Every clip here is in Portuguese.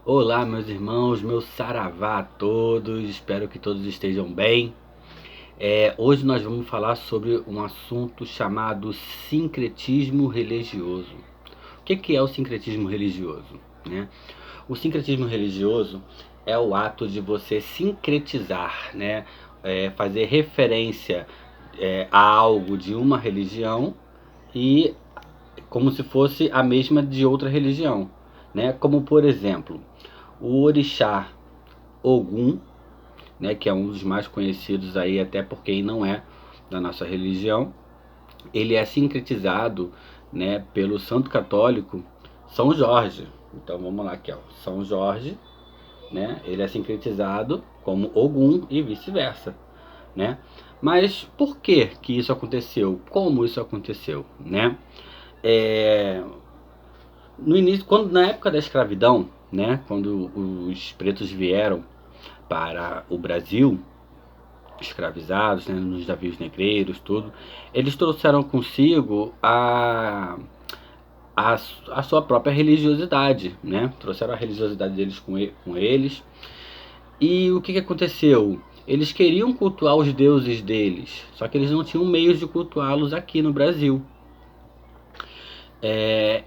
Olá, meus irmãos, meu saravá a todos, espero que todos estejam bem. Hoje nós vamos falar sobre um assunto chamado sincretismo religioso. O que é o sincretismo religioso? Né? O sincretismo religioso é o ato de você sincretizar, né? Fazer referência a algo de uma religião e como se fosse a mesma de outra religião, né? Como por exemplo, o orixá Ogum, né, que é um dos mais conhecidos aí até por quem não é da nossa religião, ele é sincretizado, né, pelo santo católico São Jorge. Então vamos lá aqui, ó. São Jorge, né, ele é sincretizado como Ogum e vice-versa, né? Mas por que isso aconteceu? Como isso aconteceu, né? É, no início, na época da escravidão, né, quando os pretos vieram para o Brasil, escravizados, né, nos navios negreiros, tudo, eles trouxeram consigo a, a sua própria religiosidade, né? Trouxeram a religiosidade deles com eles. E o que aconteceu? Eles queriam cultuar os deuses deles, só que eles não tinham meios de cultuá-los aqui no Brasil.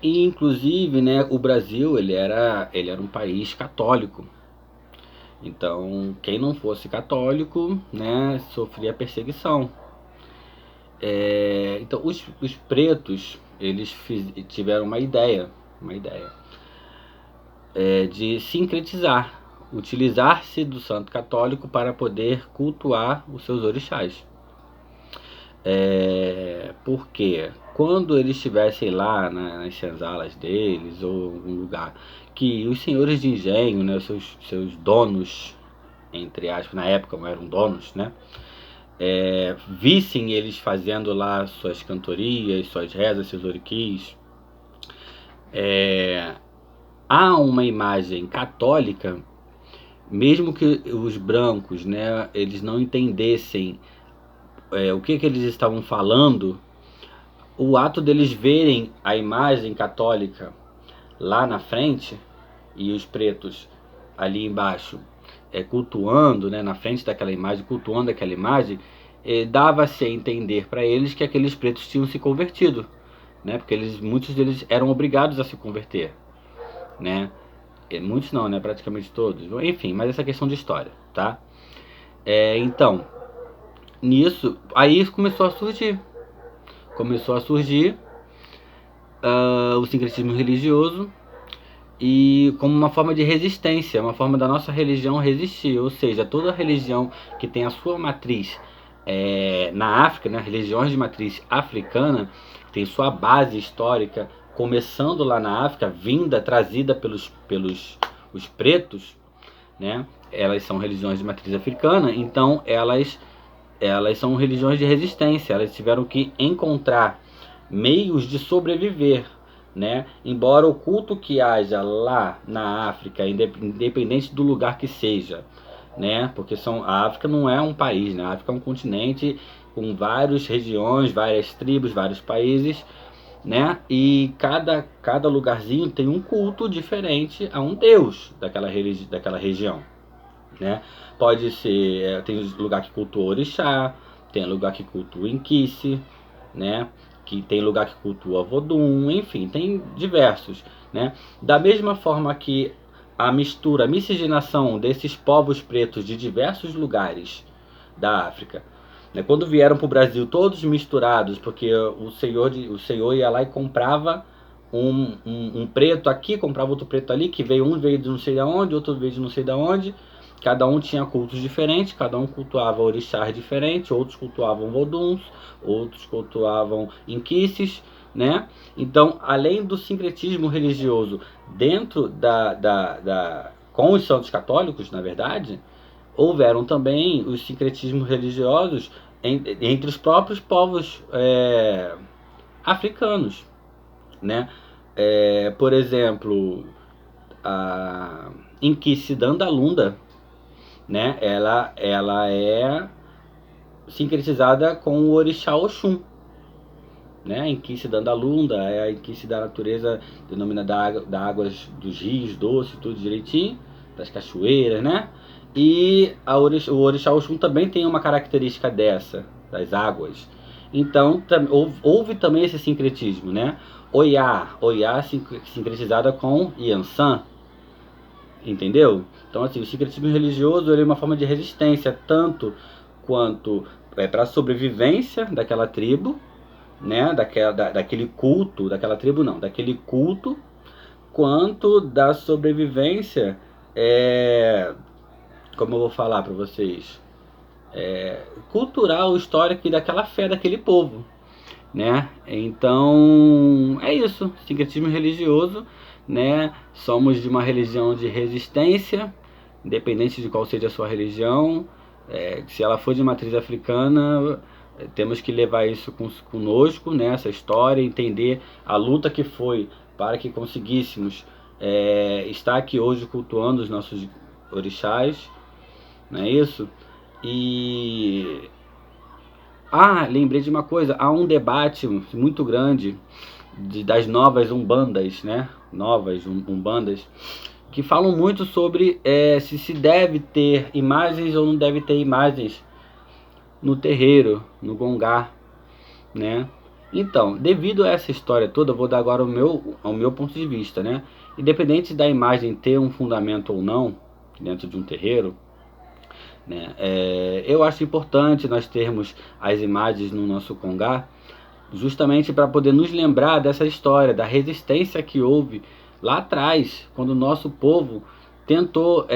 E inclusive, né, o Brasil ele era um país católico. Então, quem não fosse católico, né, sofria perseguição. Então, os pretos, eles tiveram uma ideia de sincretizar, utilizar-se do santo católico para poder cultuar os seus orixás. Porque quando eles estivessem lá nas senzalas deles ou em algum lugar que os senhores de engenho, né, os seus donos, entre aspas, na época não eram donos, né, vissem eles fazendo lá suas cantorias, suas rezas, seus oriquis, há uma imagem católica, mesmo que os brancos, né, eles não entendessem o que eles estavam falando, o ato deles verem a imagem católica lá na frente e os pretos ali embaixo cultuando, né, na frente daquela imagem, cultuando aquela imagem, dava-se a entender para eles que aqueles pretos tinham se convertido, né, porque muitos deles eram obrigados a se converter, né, muitos não, né, praticamente todos, enfim, mas essa é questão de história, tá? Então, nisso, aí começou a surgir o sincretismo religioso, e como uma forma de resistência, uma forma da nossa religião resistir, ou seja, toda religião que tem a sua matriz na África, né, religiões de matriz africana, tem sua base histórica começando lá na África, trazida pelos os pretos, né, elas são religiões de matriz africana, então elas são religiões de resistência, elas tiveram que encontrar meios de sobreviver, né? Embora o culto que haja lá na África, independente do lugar que seja, né? Porque a África não é um país, né? A África é um continente com várias regiões, várias tribos, vários países, né? E cada lugarzinho tem um culto diferente a um deus daquela região, né? Pode ser, tem lugar que cultua orixá, tem lugar que cultua Inquice, né? Que tem lugar que cultua Vodum, enfim, tem diversos, né? Da mesma forma que a miscigenação desses povos pretos de diversos lugares da África, né? Quando vieram para o Brasil todos misturados, porque o senhor ia lá e comprava um preto aqui, comprava outro preto ali, que veio de não sei de onde, outro veio de não sei de onde. Cada um tinha cultos diferentes, cada um cultuava orixás diferentes, outros cultuavam voduns, outros cultuavam inquices, né? Então, além do sincretismo religioso dentro com os santos católicos, na verdade, houveram também os sincretismos religiosos entre os próprios povos africanos, né? Por exemplo, a Inquisidandalunda, né? Ela é sincretizada com o orixá Oxum, né? Enquice da Andalunda, é a enquice da natureza, denominada da águas dos rios doces, tudo direitinho, das cachoeiras, né? E o orixá Oxum também tem uma característica dessa, das águas. Então houve também esse sincretismo, né? Oiá sincretizada com Yansan, entendeu? Então assim, o sincretismo religioso ele é uma forma de resistência, tanto quanto para a sobrevivência daquela tribo, né, daquele culto, daquela tribo não, daquele culto, quanto da sobrevivência, como eu vou falar para vocês, cultural, histórica e daquela fé daquele povo, né? Então é isso, sincretismo religioso, né? Somos de uma religião de resistência, independente de qual seja a sua religião. Se ela for de matriz africana, temos que levar isso conosco, né? Essa história, entender a luta que foi para que conseguíssemos estar aqui hoje cultuando os nossos orixás, não é isso? E lembrei de uma coisa, há um debate muito grande das novas umbandas, né? Novas umbandas, que falam muito sobre se deve ter imagens ou não deve ter imagens no terreiro, no gongá, né? Então, devido a essa história toda, eu vou dar agora o meu ponto de vista, né? Independente da imagem ter um fundamento ou não dentro de um terreiro, né? Eu acho importante nós termos as imagens no nosso congá, justamente para poder nos lembrar dessa história, da resistência que houve lá atrás, quando o nosso povo tentou,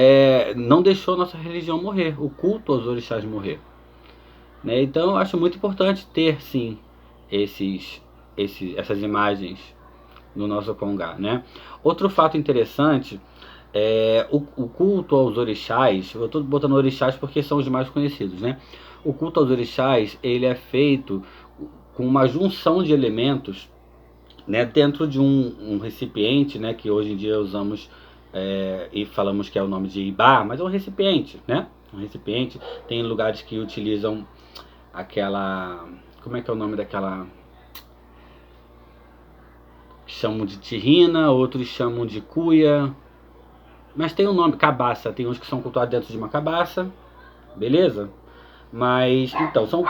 não deixou nossa religião morrer, o culto aos orixás morrer, né? Então eu acho muito importante ter sim essas imagens no nosso congá, né? Outro fato interessante o culto aos orixás. Eu estou botando orixás porque são os mais conhecidos, né? O culto aos orixás ele é feito com uma junção de elementos, né, dentro de um recipiente, né, que hoje em dia usamos e falamos que é o nome de Ibá, mas é um recipiente, né? Um recipiente. Tem lugares que utilizam aquela... Como é que é o nome daquela... Chamam de tirrina, outros chamam de cuia, mas tem um nome, cabaça. Tem uns que são cultuados dentro de uma cabaça, beleza? Mas, então, são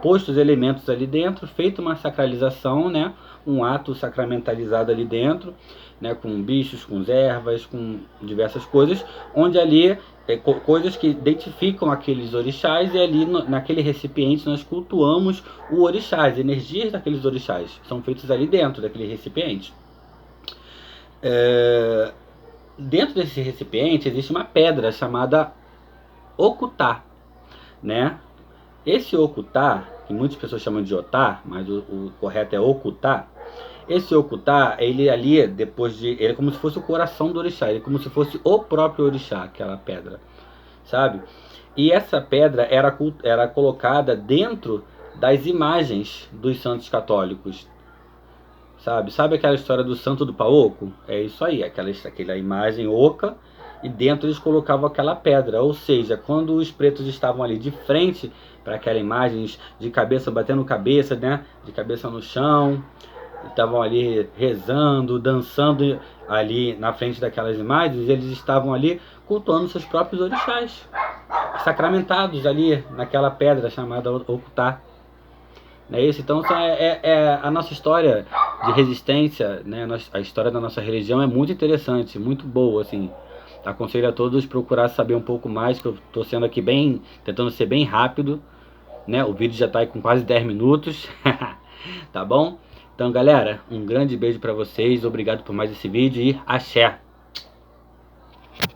postos elementos ali dentro, feita uma sacralização, né? Um ato sacramentalizado ali dentro, né? Com bichos, com ervas, com diversas coisas, onde ali, coisas que identificam aqueles orixás, e ali naquele recipiente nós cultuamos o orixás, energias daqueles orixás, são feitas ali dentro daquele recipiente. Dentro desse recipiente existe uma pedra chamada Okutá, né? Esse Okutá, que muitas pessoas chamam de Otá, mas o correto é Okutá. Esse Okutá, ele ali, ele é como se fosse o coração do orixá, ele é como se fosse o próprio orixá, aquela pedra, sabe? E essa pedra era colocada dentro das imagens dos santos católicos, sabe aquela história do santo do Paoco? É isso aí, aquela imagem oca, e dentro eles colocavam aquela pedra, ou seja, quando os pretos estavam ali de frente para aquela imagem, de cabeça batendo cabeça, né, de cabeça no chão, estavam ali rezando, dançando ali na frente daquelas imagens, eles estavam ali cultuando seus próprios orixás, sacramentados ali naquela pedra chamada Okutá. É isso. Então a nossa história de resistência, né, a história da nossa religião é muito interessante, muito boa, assim. Aconselho a todos procurar saber um pouco mais, que eu estou sendo aqui tentando ser bem rápido, né? O vídeo já está aí com quase 10 minutos, tá bom? Então galera, um grande beijo para vocês, obrigado por mais esse vídeo e axé!